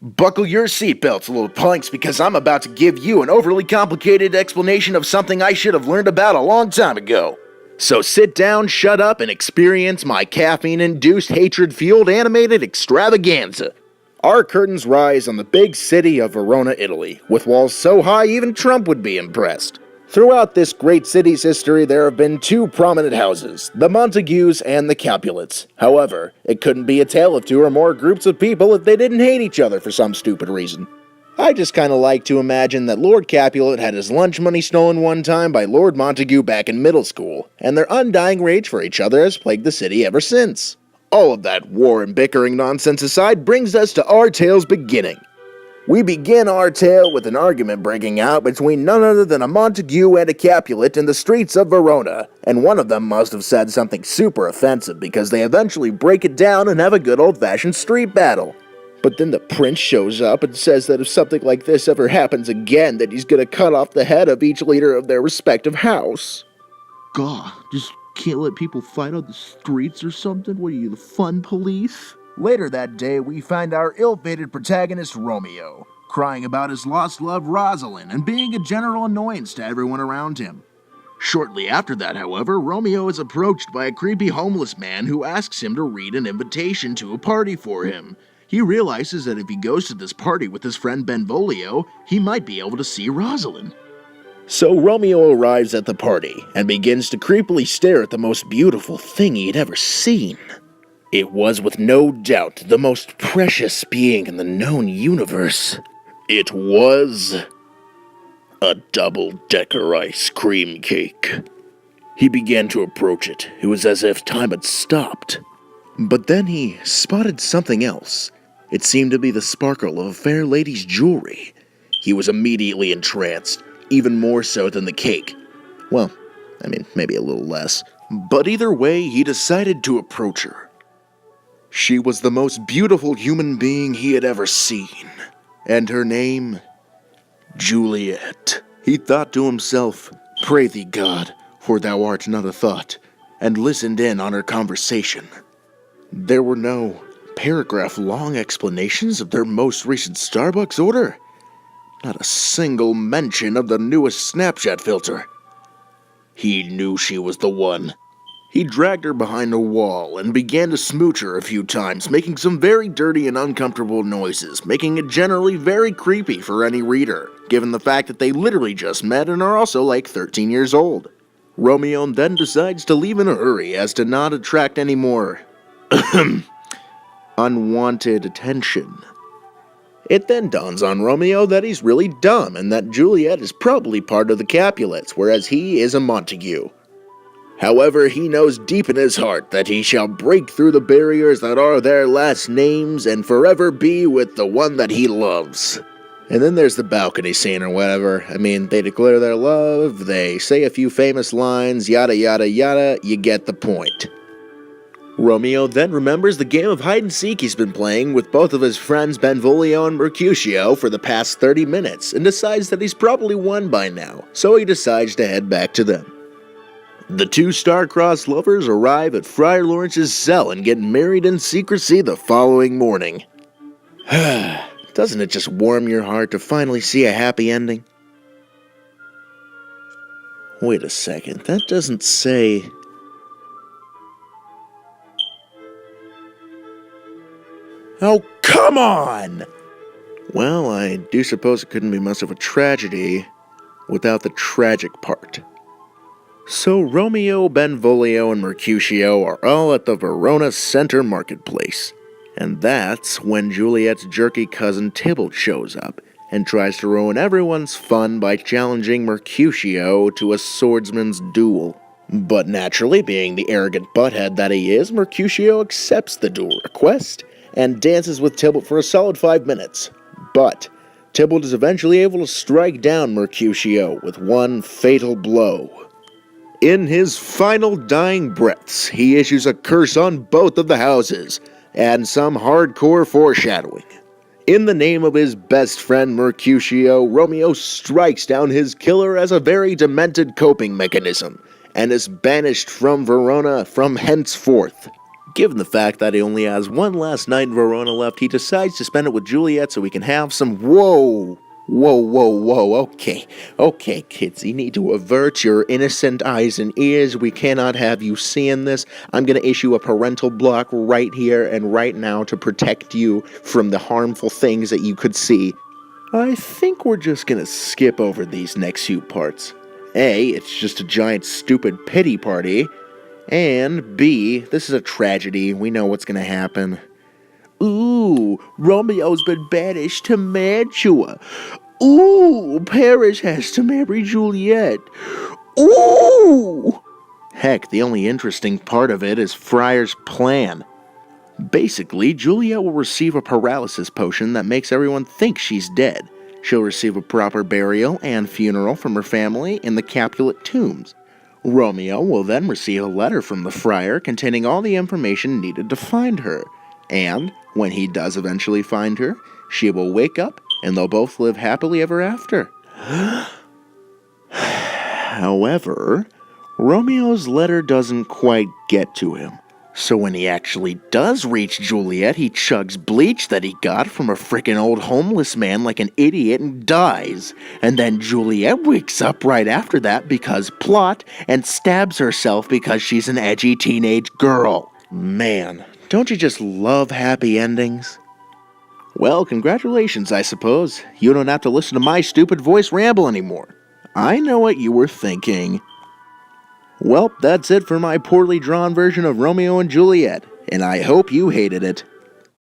Buckle your seatbelts, little punks, because I'm about to give you an overly complicated explanation of something I should have learned about a long time ago. So sit down, shut up, and experience my caffeine-induced, hatred-fueled animated extravaganza. Our curtains rise on the big city of Verona, Italy, with walls so high even Trump would be impressed. Throughout this great city's history, there have been two prominent houses, the Montagues and the Capulets. However, it couldn't be a tale of two or more groups of people if they didn't hate each other for some stupid reason. I just kinda like to imagine that Lord Capulet had his lunch money stolen one time by Lord Montague back in middle school, and their undying rage for each other has plagued the city ever since. All of that war and bickering nonsense aside brings us to our tale's beginning. We begin our tale with an argument breaking out between none other than a Montague and a Capulet in the streets of Verona, and one of them must have said something super offensive because they eventually break it down and have a good old-fashioned street battle. But then the prince shows up and says that if something like this ever happens again, that he's gonna cut off the head of each leader of their respective house. God, just can't let people fight on the streets or something? What are you, the fun police? Later that day, we find our ill-fated protagonist, Romeo, crying about his lost love, Rosalind, and being a general annoyance to everyone around him. Shortly after that, however, Romeo is approached by a creepy homeless man who asks him to read an invitation to a party for him. He realizes that if he goes to this party with his friend Benvolio, he might be able to see Rosalind. So Romeo arrives at the party and begins to creepily stare at the most beautiful thing he'd ever seen. It was with no doubt the most precious being in the known universe. It was a double-decker ice cream cake. He began to approach it. It was as if time had stopped. But then he spotted something else. It seemed to be the sparkle of a fair lady's jewelry. He was immediately entranced, even more so than the cake. Well, maybe a little less. But either way, he decided to approach her. She was the most beautiful human being he had ever seen, and her name, Juliet. He thought to himself, "Pray thee, God, for thou art not a thought," and listened in on her conversation. There were no paragraph-long explanations of their most recent Starbucks order. Not a single mention of the newest Snapchat filter. He knew she was the one. He dragged her behind a wall and began to smooch her a few times, making some very dirty and uncomfortable noises, making it generally very creepy for any reader, given the fact that they literally just met and are also like 13 years old. Romeo then decides to leave in a hurry as to not attract any more unwanted attention. It then dawns on Romeo that he's really dumb and that Juliet is probably part of the Capulets, whereas he is a Montague. However, he knows deep in his heart that he shall break through the barriers that are their last names and forever be with the one that he loves. And then there's the balcony scene or whatever. They declare their love, they say a few famous lines, yada yada yada, you get the point. Romeo then remembers the game of hide-and-seek he's been playing with both of his friends Benvolio and Mercutio for the past 30 minutes and decides that he's probably won by now, so he decides to head back to them. The two star-crossed lovers arrive at Friar Lawrence's cell and get married in secrecy the following morning. Doesn't it just warm your heart to finally see a happy ending? Wait a second, that doesn't say... Oh, come on! Well, I do suppose it couldn't be much of a tragedy without the tragic part. So Romeo, Benvolio, and Mercutio are all at the Verona Center Marketplace. And that's when Juliet's jerky cousin Tybalt shows up and tries to ruin everyone's fun by challenging Mercutio to a swordsman's duel. But naturally, being the arrogant butthead that he is, Mercutio accepts the duel request and dances with Tybalt for a solid 5 minutes. But Tybalt is eventually able to strike down Mercutio with one fatal blow. In his final dying breaths, he issues a curse on both of the houses, and some hardcore foreshadowing. In the name of his best friend Mercutio, Romeo strikes down his killer as a very demented coping mechanism, and is banished from Verona from henceforth. Given the fact that he only has one last night in Verona left, he decides to spend it with Juliet so he can have some. Whoa! Whoa. Okay, kids, you need to avert your innocent eyes and ears. We cannot have you seeing this. I'm gonna issue a parental block right here and right now to protect you from the harmful things that you could see. I think we're just gonna skip over these next few parts. A, it's just a giant stupid pity party. And B, this is a tragedy. We know what's gonna happen. Ooh, Romeo's been banished to Mantua. Ooh, Paris has to marry Juliet. Ooh! Heck, the only interesting part of it is Friar's plan. Basically, Juliet will receive a paralysis potion that makes everyone think she's dead. She'll receive a proper burial and funeral from her family in the Capulet tombs. Romeo will then receive a letter from the friar containing all the information needed to find her. And, when he does eventually find her, she will wake up and they'll both live happily ever after. However, Romeo's letter doesn't quite get to him. So when he actually does reach Juliet, he chugs bleach that he got from a frickin' old homeless man like an idiot and dies. And then Juliet wakes up right after that because plot and stabs herself because she's an edgy teenage girl. Man, don't you just love happy endings? Well, congratulations, I suppose. You don't have to listen to my stupid voice ramble anymore. I know what you were thinking. Well, that's it for my poorly drawn version of Romeo and Juliet, and I hope you hated it.